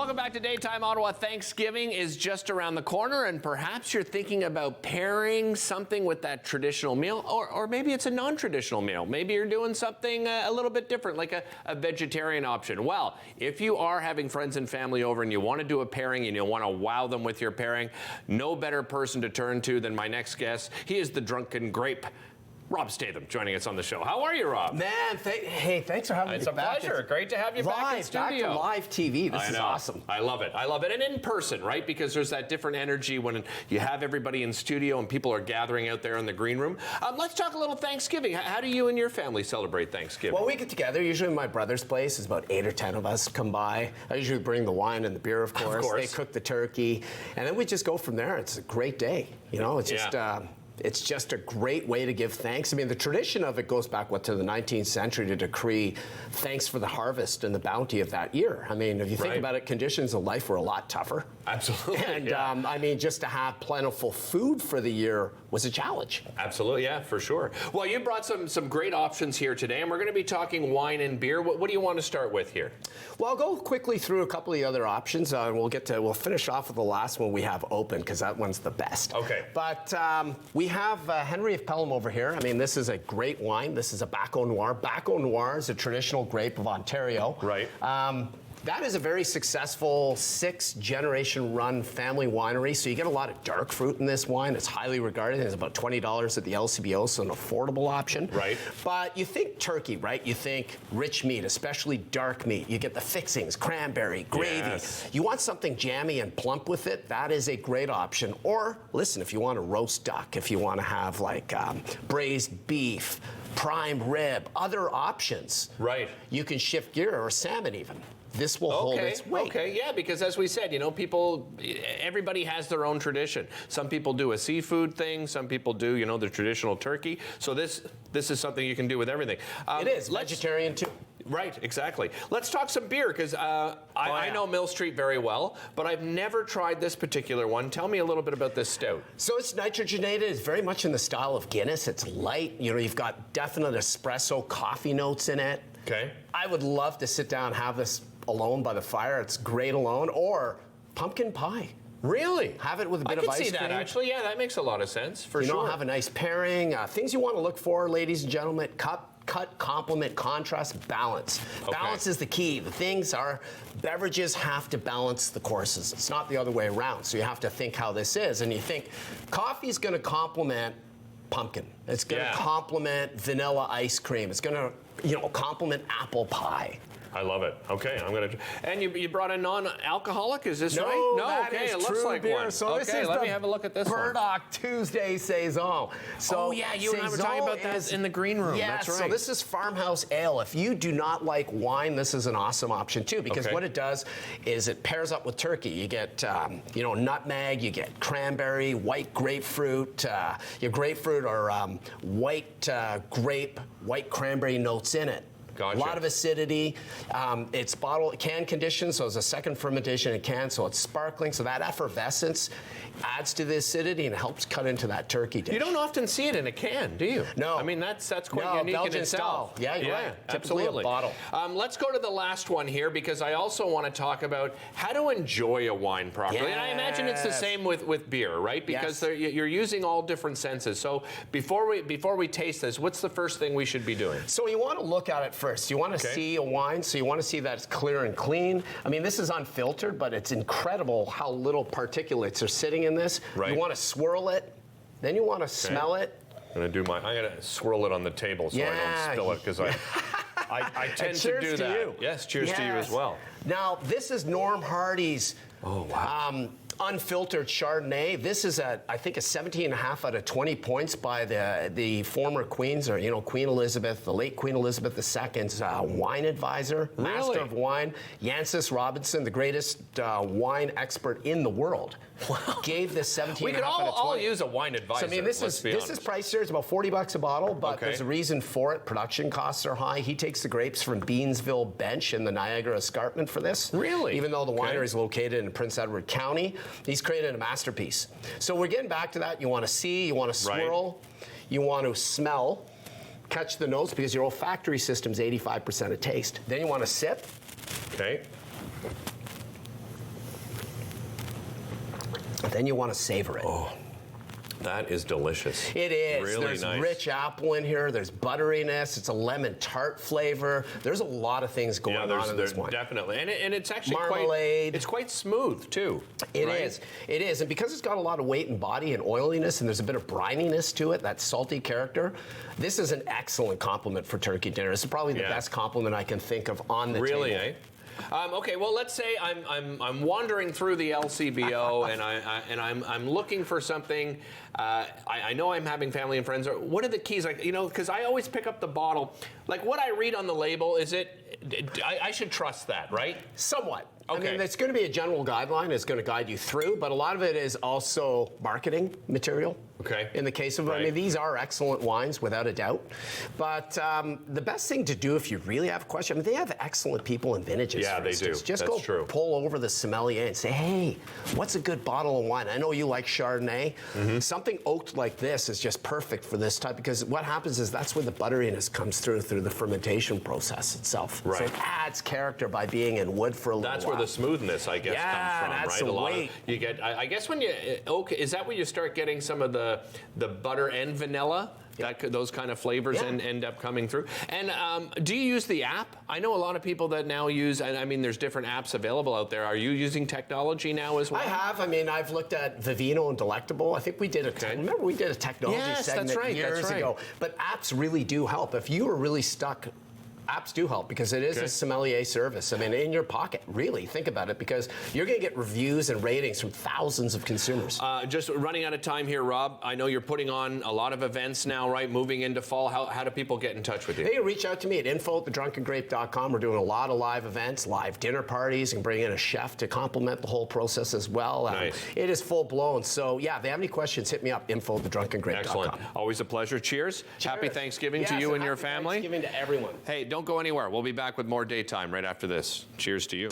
Welcome back to Daytime Ottawa. Thanksgiving is just around the corner, and perhaps you're thinking about pairing something with that traditional meal, or maybe it's a non-traditional meal. Maybe you're doing something a little bit different, like a vegetarian option. Well, if you are having friends and family over and you want to do a pairing and you want to wow them with your pairing, no better person to turn to than my next guest. He is the Drunken Grape. Rob Statham joining us on the show. How are you, Rob? Man, thanks for having me. It's a pleasure. Great to have you back in studio. Back to live TV. This is awesome. I love it. I love it. And in person, right? Because there's that different energy when you have everybody in studio and people are gathering out there in the green room. Let's talk a little Thanksgiving. How do you and your family celebrate Thanksgiving? Well, we get together. Usually in my brother's place. There's about 8 or 10 of us come by. I usually bring the wine and the beer, of course. They cook the turkey. And then we just go from there. It's a great day. You know, it's just... It's just a great way to give thanks. I mean, the tradition of it goes back, to the 19th century to decree thanks for the harvest and the bounty of that year. I mean, if you think about it, conditions of life were a lot tougher. Absolutely. And, I mean, just to have plentiful food for the year was a challenge. Absolutely, yeah, for sure. Well, you brought some great options here today, and we're going to be talking wine and beer. What do you want to start with here? Well, I'll go quickly through a couple of the other options. We'll finish off with the last one we have open, because that one's the best. Okay. But we have Henry of Pelham over here. I mean, this is a great wine. This is a Baco Noir. Baco Noir is a traditional grape of Ontario. Right. That is a very successful 6-generation run family winery, so you get a lot of dark fruit in this wine. It's highly regarded. It's about $20 at the LCBO, so an affordable option. Right. But you think turkey, right? You think rich meat, especially dark meat. You get the fixings, cranberry, gravy. Yes. You want something jammy and plump with it, that is a great option. Or, listen, if you want a roast duck, if you want to have like braised beef, prime rib, other options. Right. You can shift gear, or salmon even. This will hold its weight. Okay, yeah, because as we said, everybody has their own tradition. Some people do a seafood thing. Some people do, the traditional turkey. So this is something you can do with everything. It is vegetarian too. Right, exactly. Let's talk some beer, because I know Mill Street very well, but I've never tried this particular one. Tell me a little bit about this stout. So it's nitrogenated. It's very much in the style of Guinness. It's light. You've got definite espresso coffee notes in it. Okay. I would love to sit down and have this alone by the fire. It's great alone. Or pumpkin pie. Really? Have it with a bit of ice cream. I can see that, actually. Yeah, that makes a lot of sense, for sure. Have a nice pairing. Things you want to look for, ladies and gentlemen: cut, complement, contrast, balance. Okay. Balance is the key. The things are, beverages have to balance the courses. It's not the other way around. So you have to think how this is. And you think coffee's going to complement pumpkin. It's going to complement vanilla ice cream. It's going to, complement apple pie. I love it. Okay, I'm gonna. And you brought a non-alcoholic? Is this right? No, that is it looks true like beer. one. So this is let me have a look at this Burdock Tuesday Saison. So you and I were talking about that in the green room. Yes, that's right. So this is farmhouse ale. If you do not like wine, this is an awesome option too, because what it does is it pairs up with turkey. You get nutmeg, you get cranberry, white grapefruit. Your grapefruit or white grape, white cranberry notes in it. Gotcha. A lot of acidity. It's can conditioned, so it's a second fermentation in can, so it's sparkling. So that effervescence adds to the acidity and helps cut into that turkey dish. You don't often see it in a can, do you? No. I mean, that's quite unique Belgian in itself. Style. Yeah, you're right. Absolutely. A bottle. Let's go to the last one here, because I also want to talk about how to enjoy a wine properly. Yes. And I imagine it's the same with beer, right? Because you're using all different senses. So before we taste this, what's the first thing we should be doing? So you want to look at it first. You want to see a wine, so you want to see that it's clear and clean. I mean, this is unfiltered, but it's incredible how little particulates are sitting in this. Right. You want to swirl it, then you want to smell it. I'm gonna swirl it on the table so I don't spill it, because I tend to do that. You. Yes, cheers to you as well. Now, this is Norm Hardy's unfiltered Chardonnay. This is I think a 17.5 out of 20 points by the former queens, or Queen Elizabeth, the late Queen Elizabeth II's wine advisor, master of wine, Jancis Robinson, the greatest wine expert in the world. Wow. Gave this 17.5 out of 20. We could all use a wine advisor. So, I mean, this is priced here. It's about $40 a bottle, but there's a reason for it. Production costs are high. He takes the grapes from Beansville Bench in the Niagara Escarpment for this. Really? Even though the winery is located in Prince Edward County, he's created a masterpiece. So we're getting back to that. You want to see, you want to swirl, you want to smell, catch the notes, because your olfactory system is 85% of taste. Then you want to sip. Okay. Then you want to savor it. Oh, that is delicious. It is. Really There's nice. rich apple in here. There's butteriness. It's a lemon tart flavor. There's a lot of things going on in this wine. Definitely, and it's actually Marmalade. It's quite smooth too. It is. It is. And because it's got a lot of weight and body and oiliness, and there's a bit of brininess to it, that salty character, this is an excellent compliment for turkey dinner. This is probably the best compliment I can think of on the table. Really, eh? Okay, well, let's say I'm wandering through the LCBO and I'm looking for something. I know I'm having family and friends. What are the keys? Like, you know, because I always pick up the bottle. Like, what I read on the label, I should trust that, right? Somewhat. Okay. I mean, it's going to be a general guideline. It's going to guide you through, but a lot of it is also marketing material. Okay. In the case of, I mean, these are excellent wines, without a doubt. But the best thing to do if you really have a question, I mean, they have excellent people in vintages. Yeah, for they instance. do. Just That's go true. pull over the sommelier and say, hey, what's a good bottle of wine? I know you like Chardonnay. Something oaked like this is just perfect for this type, because what happens is that's where the butteriness comes through the fermentation process itself. Right. So it adds character by being in wood for a little while. That's where the smoothness, I guess, comes from, that's right? the A lot weight. you get. I guess when you is that when you start getting some of the butter and vanilla? Those kind of flavors end up coming through. And do you use the app? I know a lot of people that now use, and I mean, there's different apps available out there. Are you using technology now as well? I have. I mean, I've looked at Vivino and Delectable. I think we did remember we did a technology segment years ago. But apps really do help. If you were really stuck, apps do help, because it is a sommelier service. I mean, in your pocket, really, think about it, because you're going to get reviews and ratings from thousands of consumers. Just running out of time here, Rob. I know you're putting on a lot of events now, right? Moving into fall. How do people get in touch with you? They can reach out to me at info@thedrunkengrape.com. We're doing a lot of live events, live dinner parties, and bring in a chef to complement the whole process as well. Nice. It is full blown. So, yeah, if they have any questions, hit me up, info@thedrunkengrape.com. Excellent. Always a pleasure. Cheers. Happy Thanksgiving to you and your family. Happy Thanksgiving to everyone. Hey, don't go anywhere. We'll be back with more Daytime right after this. Cheers to you.